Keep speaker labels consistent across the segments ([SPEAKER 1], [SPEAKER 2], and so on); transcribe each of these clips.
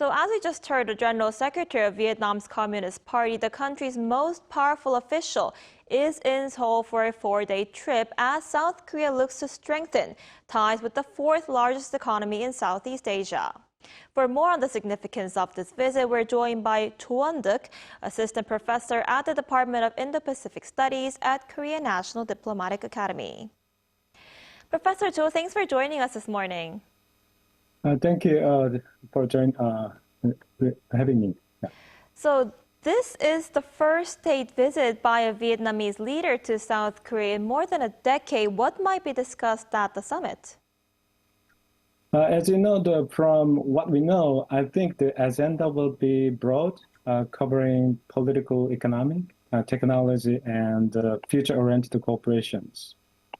[SPEAKER 1] So as we just heard, the General Secretary of Vietnam's Communist Party, the country's most powerful official, is in Seoul for a 4-day trip as South Korea looks to strengthen ties with the fourth largest economy in Southeast Asia. For more on the significance of this visit, we're joined by Cho Won-deuk, Assistant Professor at the Department of Indo-Pacific Studies at Korea National Diplomatic Academy. Professor Cho, thanks for joining us this morning.
[SPEAKER 2] Thank you for having me. Yeah.
[SPEAKER 1] So this is the first state visit by a Vietnamese leader to South Korea in more than a decade. What might be discussed at the summit?
[SPEAKER 2] As you know, from what we know, I think the agenda will be broad, covering political, economic, technology, and future-oriented cooperations.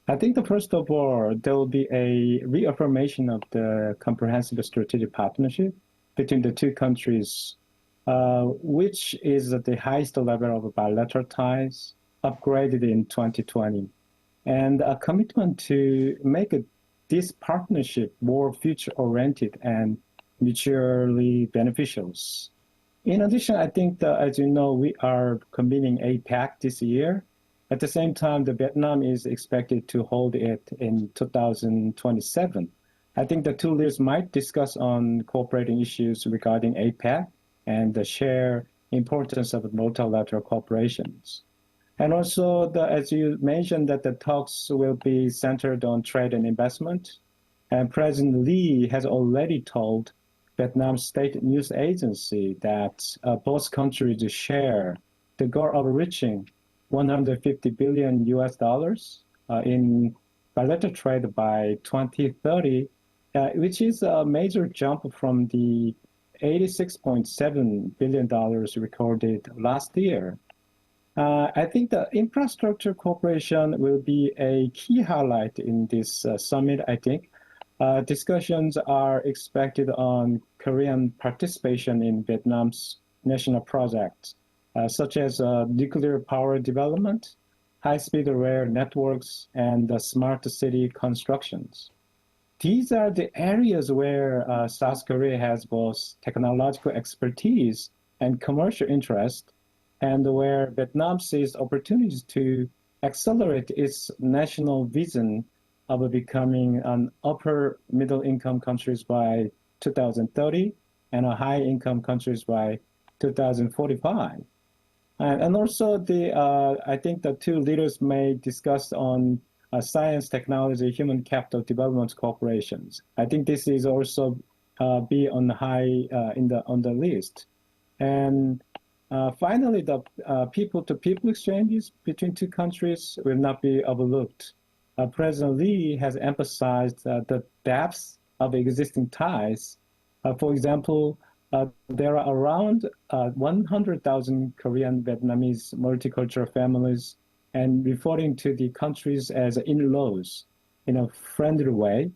[SPEAKER 2] I think that first of all, there will be a reaffirmation of the comprehensive strategic partnership between the two countries, which is at the highest level of bilateral ties, upgraded in 2020, and a commitment to make this partnership more future-oriented and mutually beneficial. In addition, I think that, as you know, we are convening APEC this year. At the same time, Vietnam is expected to hold it in 2027. I think the two leaders might discuss on cooperating issues regarding APEC and the shared importance of multilateral cooperations. And also, as you mentioned, that the talks will be centered on trade and investment. And President Lee has already told Vietnam's state news agency that both countries share the goal of reaching $150 billion in bilateral trade by 2030, which is a major jump from the $86.7 billion recorded last year. I think the infrastructure cooperation will be a key highlight in this summit, I think. Discussions are expected on Korean participation in Vietnam's national projects, such as nuclear power development, high-speed rail networks, and smart city constructions. These are the areas where South Korea has both technological expertise and commercial interest, and where Vietnam sees opportunities to accelerate its national vision of becoming an upper middle income countries by 2030 and a high income countries by 2045. And also, I think the two leaders may discuss on science, technology, human capital development cooperations. I think this is also be on the list. And finally, the people-to-people exchanges between two countries will not be overlooked. President Lee has emphasized the depth of existing ties. For example, there are around 100,000 Korean Vietnamese multicultural families, and referring to the countries as in-laws in a friendly way.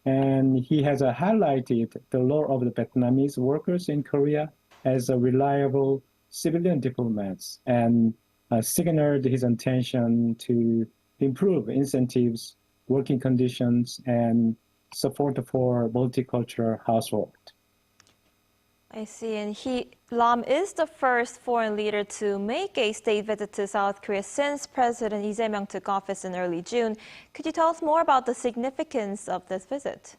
[SPEAKER 2] And he has highlighted the role of the Vietnamese workers in Korea as reliable civilian diplomats, and signaled his intention to improve incentives, working conditions, and support for multicultural household.
[SPEAKER 1] I see, and Lam is the first foreign leader to make a state visit to South Korea since President Lee Jae-myung took office in early June. Could you tell us more about the significance of this visit?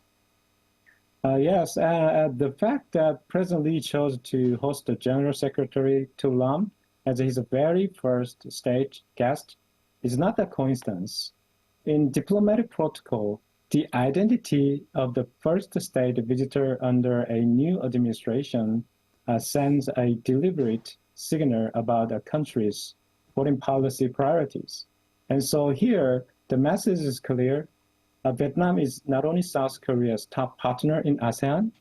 [SPEAKER 2] Yes, the fact that President Lee chose to host the General Secretary To Lam as his very first state guest is not a coincidence. In diplomatic protocol, the identity of the first state visitor under a new administration sends a deliberate signal about a country's foreign policy priorities. And so here, the message is clear. Vietnam is not only South Korea's top partner in ASEAN,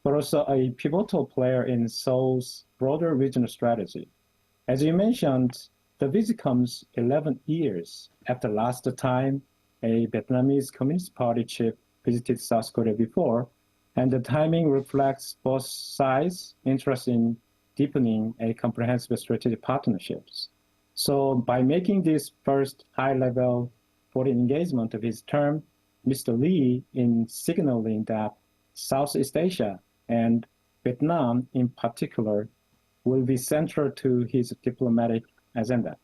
[SPEAKER 2] but also a pivotal player in Seoul's broader regional strategy. As you mentioned, the visit comes 11 years after last time a Vietnamese Communist Party chief visited South Korea before, and the timing reflects both sides' interest in deepening a comprehensive strategic partnerships. So by making this first high-level foreign engagement of his term, Mr. Lee in signaling that Southeast Asia and Vietnam in particular will be central to his diplomatic agenda.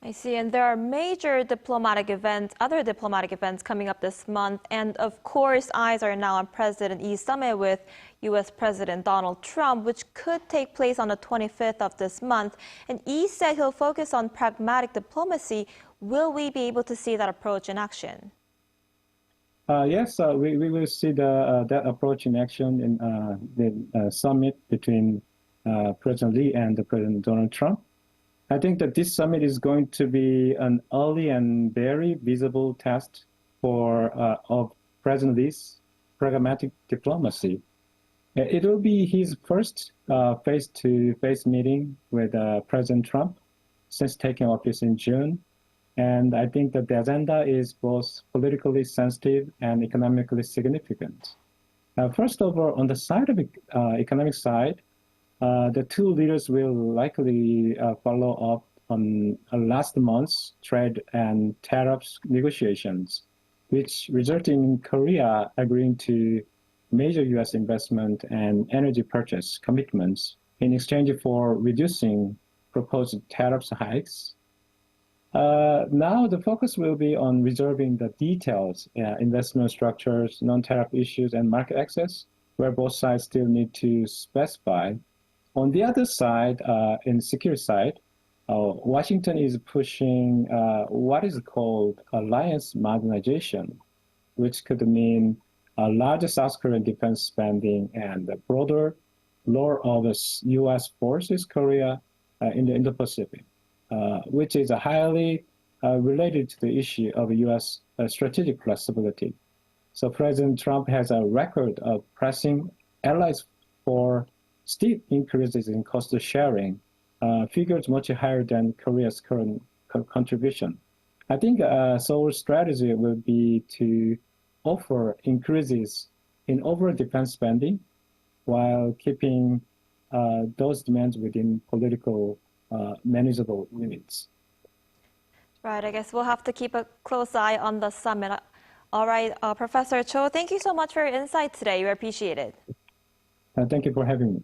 [SPEAKER 1] I see, and there are major diplomatic events, other diplomatic events coming up this month. And of course, eyes are now on President Yi's summit with U.S. President Donald Trump, which could take place on the 25th of this month. And Yi said he'll focus on pragmatic diplomacy. Will we be able to see that approach in action?
[SPEAKER 2] Yes, we will see that approach in action in the summit between President Lee and President Donald Trump. I think that this summit is going to be an early and very visible test of President Lee's pragmatic diplomacy. It will be his first face-to-face meeting with President Trump since taking office in June. And I think that the agenda is both politically sensitive and economically significant. First of all, on the side of economic side, the two leaders will likely follow up on last month's trade and tariffs negotiations, which resulted in Korea agreeing to major U.S. investment and energy purchase commitments in exchange for reducing proposed tariff hikes. Now the focus will be on resolving the details, investment structures, non-tariff issues, and market access, where both sides still need to specify. On the other side, in the security side, Washington is pushing what is called alliance modernization, which could mean a larger South Korean defense spending and a broader role of U.S. forces Korea in the Indo-Pacific, which is highly related to the issue of U.S. strategic flexibility. So President Trump has a record of pressing allies for steep increases in cost sharing, figures much higher than Korea's current contribution. I think Seoul's strategy will be to offer increases in overall defense spending while keeping those demands within political manageable limits.
[SPEAKER 1] Right, I guess we'll have to keep a close eye on the summit. All right, Professor Cho, thank you so much for your insight today. We appreciate it.
[SPEAKER 2] Thank you for having me.